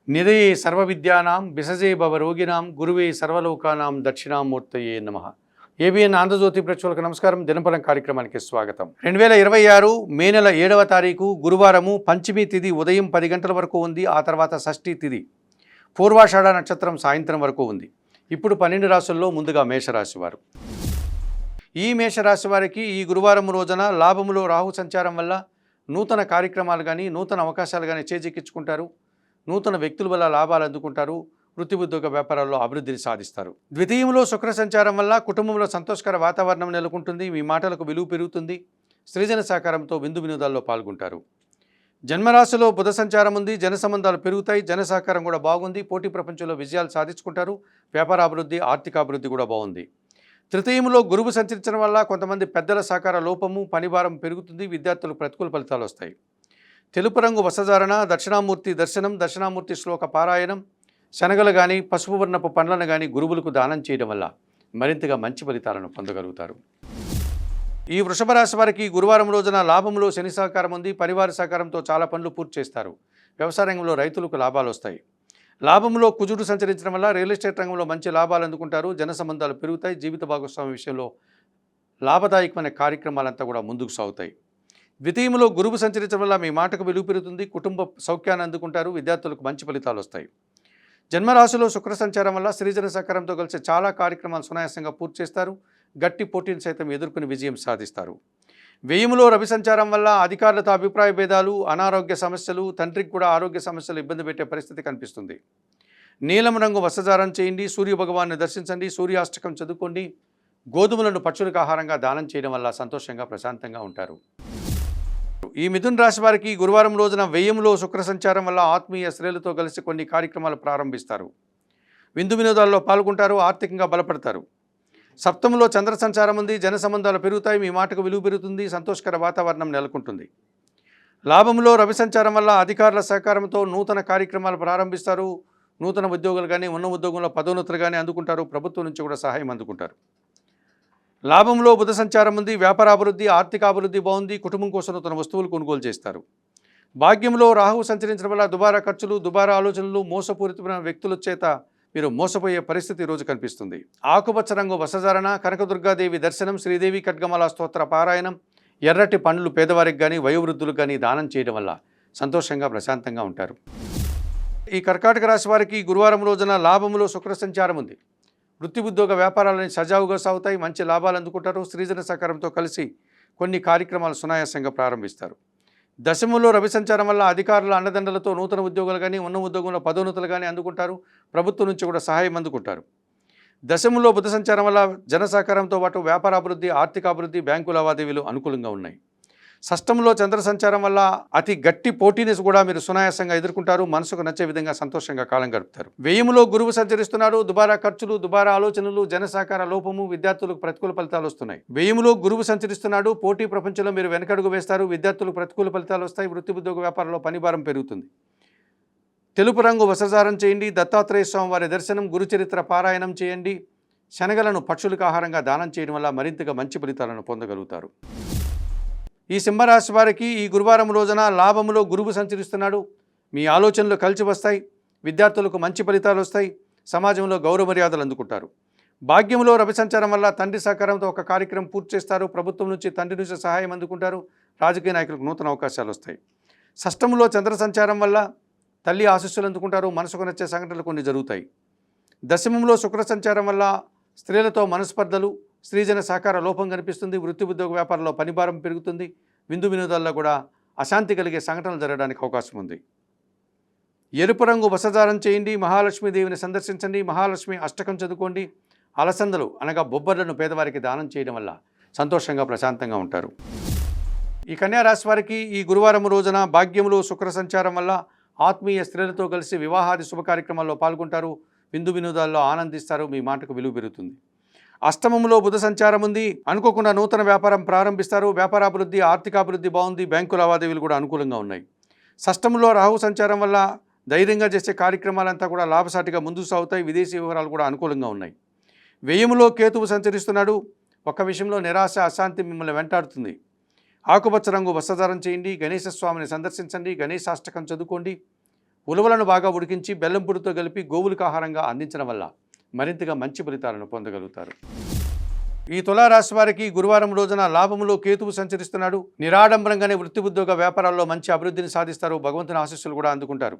నిరయే సర్వవిద్యానాం విసజే భవరోగిణాం గురువే సర్వలోకానాం దక్షిణామూర్తయే నమః. ఏబిఎన్ ఆంధ్రజ్యోతి ప్రేక్షకులకు నమస్కారం. దినఫలం కార్యక్రమానికి స్వాగతం. 2026 మే నెల 7వ తారీఖు గురువారము, పంచమి తిథి ఉదయం 10 గంటల వరకు ఉంది. ఆ తర్వాత షష్ఠి తిథి పూర్వాషాఢ నక్షత్రం సాయంత్రం వరకు ఉంది. ఇప్పుడు 12 రాశుల్లో ముందుగా మేషరాశి వారు. ఈ మేషరాశి వారికి ఈ గురువారం రోజున లాభములో రాహు సంచారం వల్ల నూతన కార్యక్రమాలు కానీ నూతన అవకాశాలు కానీ చేజిక్కించుకుంటారు. నూతన వ్యక్తుల వల్ల లాభాలు అందుకుంటారు. వృత్తి ఉద్యోగ వ్యాపారాల్లో అభివృద్ధిని సాధిస్తారు. ద్వితీయంలో శుక్ర సంచారం వల్ల కుటుంబంలో సంతోషకర వాతావరణం నెలకొంటుంది. మీ మాటలకు విలువ పెరుగుతుంది. సృజన సహకారంతో విందు వినోదాల్లో పాల్గొంటారు. జన్మరాశిలో బుధ సంచారం ఉంది. జన సంబంధాలు పెరుగుతాయి. జన సహకారం కూడా బాగుంది. పోటీ ప్రపంచంలో విజయాలు సాధించుకుంటారు. వ్యాపార అభివృద్ధి, ఆర్థిక అభివృద్ధి కూడా బాగుంది. తృతీయంలో గురువు సంచరించడం వల్ల కొంతమంది పెద్దల సహకార లోపము, పనిభారం పెరుగుతుంది. విద్యార్థులకు ప్రతికూల ఫలితాలు వస్తాయి. తెలుపు రంగు వస్త్రధారణ, దక్షిణామూర్తి దర్శనం, దక్షిణామూర్తి శ్లోక పారాయణం, శనగలు కానీ పసుపు వర్ణపు పండ్లను కానీ గురువులకు దానం చేయడం వల్ల మరింతగా మంచి ఫలితాలను పొందగలుగుతారు. ఈ వృషభ రాశి వారికి గురువారం రోజున లాభంలో శని సహకారం ఉంది. పరివార సహకారంతో చాలా పనులు పూర్తి చేస్తారు. వ్యవసాయ రంగంలో రైతులకు లాభాలు వస్తాయి. లాభంలో కుజుడు సంచరించడం వల్ల రియల్ ఎస్టేట్ రంగంలో మంచి లాభాలు అందుకుంటారు. జన సంబంధాలు పెరుగుతాయి. జీవిత భాగస్వామి విషయంలో లాభదాయకమైన కార్యక్రమాలంతా కూడా ముందుకు సాగుతాయి. ద్వితీయంలో గురువు సంచరించడం వల్ల మీ మాటకు విలువ పెరుగుతుంది. కుటుంబ సౌఖ్యాన్ని అందుకుంటారు. విద్యార్థులకు మంచి ఫలితాలు వస్తాయి. జన్మరాశిలో శుక్ర సంచారం వల్ల సృజన సహకారంతో కలిసి చాలా కార్యక్రమాలు సునాయాసంగా పూర్తి చేస్తారు. గట్టి పోటీని సైతం ఎదుర్కొని విజయం సాధిస్తారు. వ్యయంలో రవి సంచారం వల్ల అధికారులతో అభిప్రాయ భేదాలు, అనారోగ్య సమస్యలు, తండ్రికి కూడా ఆరోగ్య సమస్యలు ఇబ్బంది పెట్టే పరిస్థితి కనిపిస్తుంది. నీలం రంగు వస్త్రధారణ చేయండి. సూర్య భగవాన్ని దర్శించండి. సూర్యాష్టకం చదువుకోండి. గోధుమలను పక్షులకు ఆహారంగా దానం చేయడం వల్ల సంతోషంగా ప్రశాంతంగా ఉంటారు. ఈ మిథున రాశి వారికి గురువారం రోజున వ్యయంలో శుక్ర సంచారం వల్ల ఆత్మీయ శ్రేణులతో కలిసి కొన్ని కార్యక్రమాలు ప్రారంభిస్తారు. విందు వినోదాల్లో పాల్గొంటారు. ఆర్థికంగా బలపడతారు. సప్తమంలో చంద్ర సంచారం ఉంది. జన సంబంధాలు పెరుగుతాయి. మీ మాటకు విలువ పెరుగుతుంది. సంతోషకర వాతావరణం నెలకొంటుంది. లాభంలో రవి సంచారం వల్ల అధికారుల సహకారంతో నూతన కార్యక్రమాలు ప్రారంభిస్తారు. నూతన ఉద్యోగులు కానీ ఉన్న ఉద్యోగంలో పదోన్నతులు కానీ అందుకుంటారు. ప్రభుత్వం నుంచి కూడా సహాయం అందుకుంటారు. లాభంలో బుధ సంచారం ఉంది. వ్యాపార అభివృద్ధి, ఆర్థిక అభివృద్ధి బాగుంది. కుటుంబం కోసం నూతన వస్తువులు కొనుగోలు చేస్తారు. భాగ్యంలో రాహు సంచరించడం వల్ల దుబారా ఖర్చులు, దుబారా ఆలోచనలు, మోసపూరితమైన వ్యక్తుల చేత మీరు మోసపోయే పరిస్థితి ఈరోజు కనిపిస్తుంది. ఆకుపచ్చ రంగు వస్త్రధారణ, కనకదుర్గాదేవి దర్శనం, శ్రీదేవి ఖడ్గమాల స్తోత్ర పారాయణం, ఎర్రటి పండ్లు పేదవారికి కానీ వయోవృద్ధులకు కానీ దానం చేయడం వల్ల సంతోషంగా ప్రశాంతంగా ఉంటారు. ఈ కర్కాటక రాశి వారికి గురువారం రోజున లాభంలో శుక్ర సంచారం ఉంది. వృత్తి ఉద్యోగ వ్యాపారాలని సజావుగా సాగుతాయి. మంచి లాభాలు అందుకుంటారు. సృజన సహకారంతో కలిసి కొన్ని కార్యక్రమాలు సునాయాసంగా ప్రారంభిస్తారు. దశమంలో రవి సంచారం వల్ల అధికారుల అండదండలతో నూతన ఉద్యోగాలు కానీ ఉన్న ఉద్యోగంలో పదోన్నతులు కానీ అందుకుంటారు. ప్రభుత్వం నుంచి కూడా సహాయం అందుకుంటారు. దశమంలో బుధ సంచారం వల్ల జన సహకారంతో పాటు వ్యాపార అభివృద్ధి, ఆర్థిక అభివృద్ధి, బ్యాంకు లావాదేవీలు అనుకూలంగా ఉన్నాయి. షష్టంలో చంద్ర సంచారం వల్ల అతి గట్టి పోటీని కూడా మీరు సునాయాసంగా ఎదుర్కొంటారు. మనసుకు నచ్చే విధంగా సంతోషంగా కాలం గడుపుతారు. వ్యయంలో గురువు సంచరిస్తున్నాడు. దుబారా ఖర్చులు, దుబారా ఆలోచనలు, జన సహకార లోపము, విద్యార్థులకు ప్రతికూల ఫలితాలు వస్తున్నాయి. వ్యయంలో గురువు సంచరిస్తున్నాడు. పోటీ ప్రపంచంలో మీరు వెనకడుగు వేస్తారు. విద్యార్థులకు ప్రతికూల ఫలితాలు వస్తాయి. వృత్తి ఉద్యోగ వ్యాపారంలో పనిభారం పెరుగుతుంది. తెలుపు రంగు వస్త్రధారణ చేయండి. దత్తాత్రేయ స్వామి వారి దర్శనం, గురుచరిత్ర పారాయణం చేయండి. శనగలను పక్షులకు ఆహారంగా దానం చేయడం వల్ల మరింతగా మంచి ఫలితాలను పొందగలుగుతారు. ఈ సింహరాశి వారికి ఈ గురువారం రోజున లాభములో గురువు సంచరిస్తున్నాడు. మీ ఆలోచనలు కలిసి వస్తాయి. విద్యార్థులకు మంచి ఫలితాలు వస్తాయి. సమాజంలో గౌరవ మర్యాదలు అందుకుంటారు. భాగ్యంలో రవి సంచారం వల్ల తండ్రి సహకారంతో ఒక కార్యక్రమం పూర్తి చేస్తారు. ప్రభుత్వం నుంచి, తండ్రి నుంచి సహాయం అందుకుంటారు. రాజకీయ నాయకులకు నూతన అవకాశాలు వస్తాయి. షష్టంలో చంద్ర సంచారం వల్ల తల్లి ఆశీస్సులు అందుకుంటారు. మనసుకు నచ్చే సంఘటనలు కొన్ని జరుగుతాయి. దశమంలో శుక్ర సంచారం వల్ల స్త్రీలతో మనస్పర్ధలు, స్త్రీజన సహకార లోపం కనిపిస్తుంది. వృత్తి ఉద్యోగ వ్యాపారంలో పనిభారం పెరుగుతుంది. విందు వినోదాల్లో కూడా అశాంతి కలిగే సంఘటనలు జరగడానికి అవకాశం ఉంది. ఎరుపు రంగు వస్త్రధారణ చేయండి. మహాలక్ష్మీదేవిని సందర్శించండి. మహాలక్ష్మి అష్టకం చదువుకోండి. అలసందలు అనగా బొబ్బర్లను పేదవారికి దానం చేయడం వల్ల సంతోషంగా ప్రశాంతంగా ఉంటారు. ఈ కన్యా రాశి వారికి ఈ గురువారం రోజున భాగ్యంలో శుక్ర సంచారం వల్ల ఆత్మీయ స్త్రీలతో కలిసి వివాహాది శుభ కార్యక్రమాల్లో పాల్గొంటారు. విందు వినోదాల్లో ఆనందిస్తారు. మీ మాటకు విలువ పెరుగుతుంది. అష్టమంలో బుధ సంచారం ఉంది. అనుకోకుండా నూతన వ్యాపారం ప్రారంభిస్తారు. వ్యాపార అభివృద్ధి, ఆర్థిక అభివృద్ధి బాగుంది. బ్యాంకు లావాదేవీలు కూడా అనుకూలంగా ఉన్నాయి. షష్టంలో రాహు సంచారం వల్ల ధైర్యంగా చేసే కార్యక్రమాలంతా కూడా లాభసాటిగా ముందుకు సాగుతాయి. విదేశీ వ్యవహారాలు కూడా అనుకూలంగా ఉన్నాయి. వ్యయంలో కేతువు సంచరిస్తున్నాడు. ఒక విషయంలో నిరాశ, అశాంతి మిమ్మల్ని వెంటాడుతుంది. ఆకుపచ్చ రంగు వస్త్రధారణ చేయండి. గణేశ స్వామిని సందర్శించండి. గణేశాష్టకం చదువుకోండి. ఉలవలను బాగా ఉడికించి బెల్లం పొడితో కలిపి గోవులకు ఆహారంగా అందించడం వల్ల మరింతగా మంచి ఫలితాలను పొందగలుగుతారు. ఈ తులారాశి వారికి గురువారం రోజున లాభంలో కేతువు సంచరిస్తున్నాడు. నిరాడంబరంగానే వృత్తి ఉద్యోగ వ్యాపారాల్లో మంచి అభివృద్ధిని సాధిస్తారు. భగవంతుని ఆశీస్సులు కూడా అందుకుంటారు.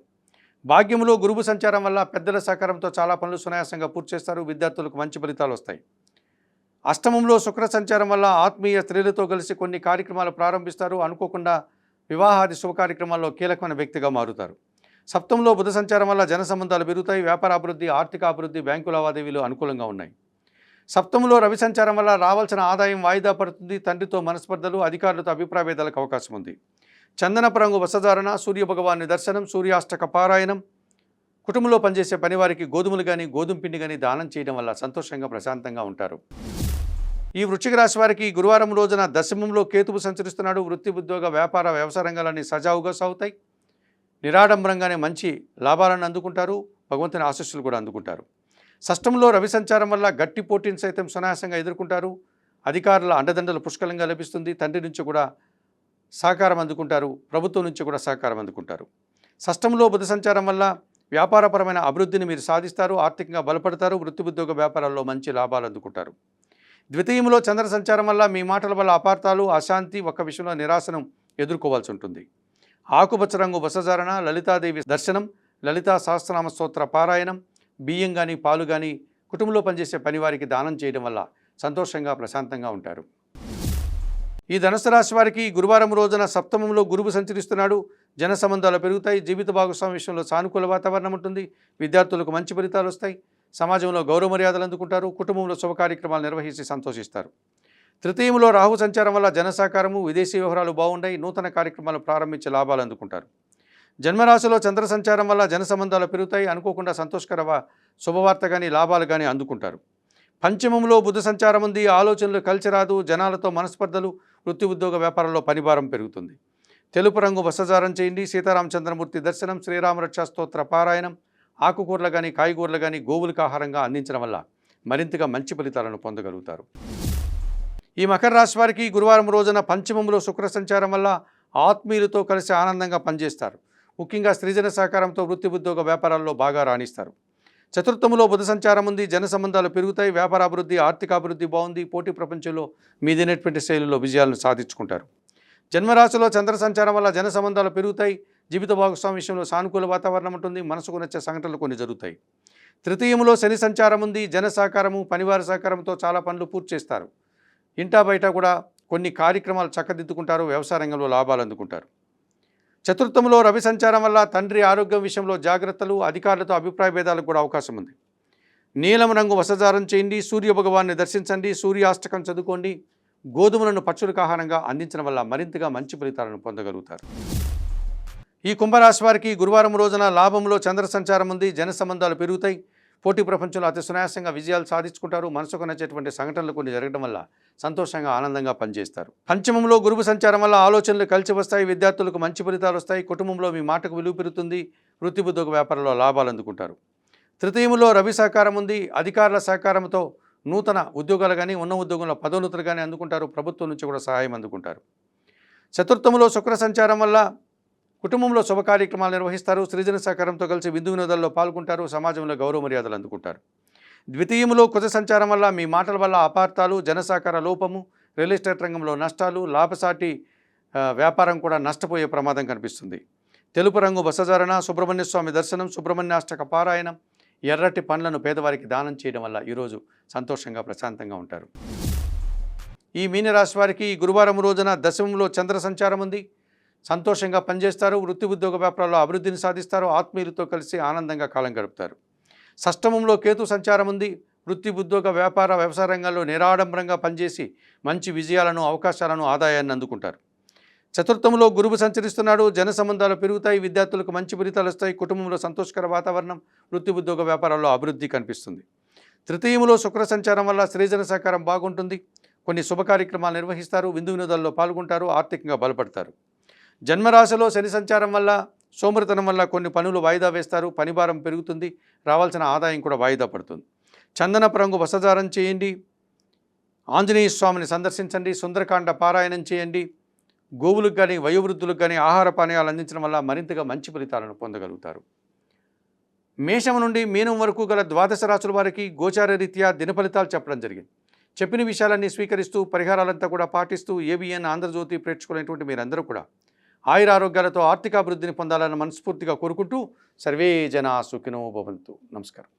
భాగ్యంలో గురువు సంచారం వల్ల పెద్దల సహకారంతో చాలా పనులు సునాయాసంగా పూర్తి చేస్తారు. విద్యార్థులకు మంచి ఫలితాలు వస్తాయి. అష్టమంలో శుక్ర సంచారం వల్ల ఆత్మీయ స్త్రీలతో కలిసి కొన్ని కార్యక్రమాలు ప్రారంభిస్తారు. అనుకోకుండా వివాహాది శుభ కార్యక్రమాల్లో కీలకమైన వ్యక్తిగా మారుతారు. సప్తంలో బుధ సంచారం వల్ల జన సంబంధాలు పెరుగుతాయి. వ్యాపార అభివృద్ధి, ఆర్థిక అభివృద్ధి, బ్యాంకు లావాదేవీలు అనుకూలంగా ఉన్నాయి. సప్తంలో రవి సంచారం వల్ల రావాల్సిన ఆదాయం వాయిదా పడుతుంది. తండ్రితో మనస్పర్ధలు, అధికారులతో అభిప్రాయ భేదాలకు అవకాశం ఉంది. చందనపు రంగు వస్త్రధారణ, సూర్య భగవాన్ని దర్శనం, సూర్యాష్టక పారాయణం, కుటుంబంలో పనిచేసే పనివారికి గోధుమలు కానీ గోధుమ పిండి కానీ దానం చేయడం వల్ల సంతోషంగా ప్రశాంతంగా ఉంటారు. ఈ వృశ్చిక రాశి వారికి గురువారం రోజున దశమంలో కేతువు సంచరిస్తున్నాడు. వృత్తి ఉద్యోగ వ్యాపార వ్యవసాయ రంగాలన్నీ సజావుగా సాగుతాయి. నిరాడంబరంగానే మంచి లాభాలను అందుకుంటారు. భగవంతుని ఆశీస్సులు కూడా అందుకుంటారు. షష్టంలో రవి సంచారం వల్ల గట్టి పోటీని సైతం సునాయాసంగా ఎదుర్కొంటారు. అధికారుల అండదండలు పుష్కలంగా లభిస్తుంది. తండ్రి నుంచి కూడా సహకారం అందుకుంటారు. ప్రభుత్వం నుంచి కూడా సహకారం అందుకుంటారు. షష్టంలో బుధ సంచారం వల్ల వ్యాపారపరమైన అభివృద్ధిని మీరు సాధిస్తారు. ఆర్థికంగా బలపడతారు. వృత్తి ఉద్యోగ వ్యాపారాల్లో మంచి లాభాలు అందుకుంటారు. ద్వితీయంలో చంద్ర సంచారం వల్ల మీ మాటల వల్ల అపార్థాలు, అశాంతి, ఒక్క విషయంలో నిరాశనం ఎదుర్కోవాల్సి ఉంటుంది. ఆకుపచ్చ రంగు వస్త్రధారణ, లలితాదేవి దర్శనం, లలితా సహస్రనామ స్తోత్ర పారాయణం, బియ్యం కానీ పాలు కానీ కుటుంబంలో పనిచేసే పనివారికి దానం చేయడం వల్ల సంతోషంగా ప్రశాంతంగా ఉంటారు. ఈ ధనుసు రాశి వారికి గురువారం రోజున సప్తమంలో గురువు సంచరిస్తున్నాడు. జన సంబంధాలు పెరుగుతాయి. జీవిత భాగస్వామి విషయంలో సానుకూల వాతావరణం ఉంటుంది. విద్యార్థులకు మంచి ఫలితాలు వస్తాయి. సమాజంలో గౌరవ మర్యాదలు అందుకుంటారు. కుటుంబంలో శుభ కార్యక్రమాలు నిర్వహించి సంతోషిస్తారు. తృతీయంలో రాహు సంచారం వల్ల జన సహకారము, విదేశీ వ్యవహారాలు బాగుంటాయి. నూతన కార్యక్రమాలు ప్రారంభించి లాభాలు అందుకుంటారు. జన్మరాశిలో చంద్ర సంచారం వల్ల జన సంబంధాలు పెరుగుతాయి. అనుకోకుండా సంతోషకర శుభవార్త కానీ లాభాలు కానీ అందుకుంటారు. పంచమంలో బుధ సంచారం ఉంది. ఆలోచనలు కలిసి రాదు. జనాలతో మనస్పర్ధలు, వృత్తి ఉద్యోగ వ్యాపారంలో పనిభారం పెరుగుతుంది. తెలుపు రంగు వస్త్రధారణ చేయండి. సీతారామచంద్రమూర్తి దర్శనం, శ్రీరామరక్షా స్తోత్ర పారాయణం, ఆకుకూరలు కానీ కాయగూరలు కానీ గోవులకు ఆహారంగా అందించడం వల్ల మరింతగా మంచి ఫలితాలను పొందగలుగుతారు. ఈ మకర రాశి వారికి గురువారం రోజున పంచమంలో శుక్ర సంచారం వల్ల ఆత్మీయులతో కలిసి ఆనందంగా పనిచేస్తారు. ముఖ్యంగా స్త్రీజన సహకారంతో వృత్తి ఉద్యోగ వ్యాపారాల్లో బాగా రాణిస్తారు. చతుర్థంలో బుధ సంచారం ఉంది. జన సంబంధాలు పెరుగుతాయి. వ్యాపార అభివృద్ధి, ఆర్థిక అభివృద్ధి బాగుంది. పోటీ ప్రపంచంలో మీదైనటువంటి శైలిలో విజయాలను సాధించుకుంటారు. జన్మరాశిలో చంద్ర సంచారం వల్ల జన సంబంధాలు పెరుగుతాయి. జీవిత భాగస్వామి విషయంలో సానుకూల వాతావరణం ఉంటుంది. మనసుకు నచ్చే సంఘటనలు కొన్ని జరుగుతాయి. తృతీయంలో శని సంచారం ఉంది. జన సహకారము, పనివారి సహకారంతో చాలా పనులు పూర్తి చేస్తారు. ఇంటా బయట కూడా కొన్ని కార్యక్రమాలు చక్కదిద్దుకుంటారు. వ్యవసాయ రంగంలో లాభాలు అందుకుంటారు. చతుర్థంలో రవి సంచారం వల్ల తండ్రి ఆరోగ్యం విషయంలో జాగ్రత్తలు, అధికారులతో అభిప్రాయ భేదాలకు కూడా అవకాశం ఉంది. నీలం రంగు వస్త్రధారణ చేయండి. సూర్య భగవాన్ని దర్శించండి. సూర్యాష్టకం చదువుకోండి. గోధుమలను పక్షులకు ఆహారంగా అందించడం వల్ల మరింతగా మంచి ఫలితాలను పొందగలుగుతారు. ఈ కుంభరాశి వారికి గురువారం రోజున లాభంలో చంద్ర సంచారం ఉంది. జన సంబంధాలు పెరుగుతాయి. పోటీ ప్రపంచంలో అతి సునాయాసంగా విజయాలు సాధించుకుంటారు. మనసుకు నచ్చేటువంటి సంఘటనలు కొన్ని జరగడం వల్ల సంతోషంగా ఆనందంగా పనిచేస్తారు. పంచమంలో గురువు సంచారం వల్ల ఆలోచనలు కలిసి వస్తాయి. విద్యార్థులకు మంచి ఫలితాలు వస్తాయి. కుటుంబంలో మీ మాటకు విలువ పెరుగుతుంది. వృత్తి ఉద్యోగ వ్యాపారంలో లాభాలు అందుకుంటారు. తృతీయంలో రవి సహకారం ఉంది. అధికారుల సహకారంతో నూతన ఉద్యోగాలు కానీ ఉన్న ఉద్యోగంలో పదోన్నతులు కానీ అందుకుంటారు. ప్రభుత్వం నుంచి కూడా సహాయం అందుకుంటారు. చతుర్థంలో శుక్ర సంచారం వల్ల కుటుంబంలో శుభ కార్యక్రమాలు నిర్వహిస్తారు. సృజన సహకారంతో కలిసి విందు వినోదాల్లో పాల్గొంటారు. సమాజంలో గౌరవ మర్యాదలు అందుకుంటారు. ద్వితీయంలో కుజ సంచారం వల్ల మీ మాటల వల్ల అపార్థాలు, జనసహకార లోపము, రియల్ ఎస్టేట్ రంగంలో నష్టాలు, లాభసాటి వ్యాపారం కూడా నష్టపోయే ప్రమాదం కనిపిస్తుంది. తెలుపు రంగు వస్త్రధారణ, సుబ్రహ్మణ్య స్వామి దర్శనం, సుబ్రహ్మణ్యాష్టక పారాయణం, ఎర్రటి పండ్లను పేదవారికి దానం చేయడం వల్ల ఈరోజు సంతోషంగా ప్రశాంతంగా ఉంటారు. ఈ మీనరాశి వారికి గురువారం రోజున దశమంలో చంద్ర సంచారం ఉంది. సంతోషంగా పనిచేస్తారు. వృత్తి ఉద్యోగ వ్యాపారాల్లో అభివృద్ధిని సాధిస్తారు. ఆత్మీయులతో కలిసి ఆనందంగా కాలం గడుపుతారు. షష్టమంలో కేతు సంచారం ఉంది. వృత్తి ఉద్యోగ వ్యాపార వ్యవసాయ రంగాల్లో నిరాడంబరంగా పనిచేసి మంచి విజయాలను, అవకాశాలను, ఆదాయాన్ని అందుకుంటారు. చతుర్థంలో గురువు సంచరిస్తున్నాడు. జన సంబంధాలు పెరుగుతాయి. విద్యార్థులకు మంచి ఫలితాలు వస్తాయి. కుటుంబంలో సంతోషకర వాతావరణం, వృత్తి ఉద్యోగ వ్యాపారాల్లో అభివృద్ధి కనిపిస్తుంది. తృతీయంలో శుక్ర సంచారం వల్ల స్త్రీజన సహకారం బాగుంటుంది. కొన్ని శుభ కార్యక్రమాలు నిర్వహిస్తారు. విందు వినోదాల్లో పాల్గొంటారు. ఆర్థికంగా బలపడతారు. జన్మరాశిలో శని సంచారం వల్ల, సోమరితనం వల్ల కొన్ని పనులు వాయిదా వేస్తారు. పనిభారం పెరుగుతుంది. రావాల్సిన ఆదాయం కూడా వాయిదా పడుతుంది. చందనపు రంగు వస్త్రధారణ చేయండి. ఆంజనేయ స్వామిని సందర్శించండి. సుందరకాండ పారాయణం చేయండి. గోవులకు కానీ వయోవృద్ధులకు కానీ ఆహార పానీయాలు అందించడం వల్ల మరింతగా మంచి ఫలితాలను పొందగలుగుతారు. మేషం నుండి మీనం వరకు గల ద్వాదశ రాశుల వారికి గోచార రీత్యా దిన ఫలితాలు చెప్పడం జరిగింది. చెప్పిన విషయాలన్నీ స్వీకరిస్తూ పరిహారాలంతా కూడా పాటిస్తూ ఏబిఎన్ ఆంధ్రజ్యోతి ప్రేక్షకులైనటువంటి మీరందరూ కూడా ఆయురారోగ్యాలతో ఆర్థికాభివృద్ధిని పొందాలని మనస్ఫూర్తిగా కోరుకుంటూ సర్వే జనా సుఖినో భవంతు. నమస్కారం.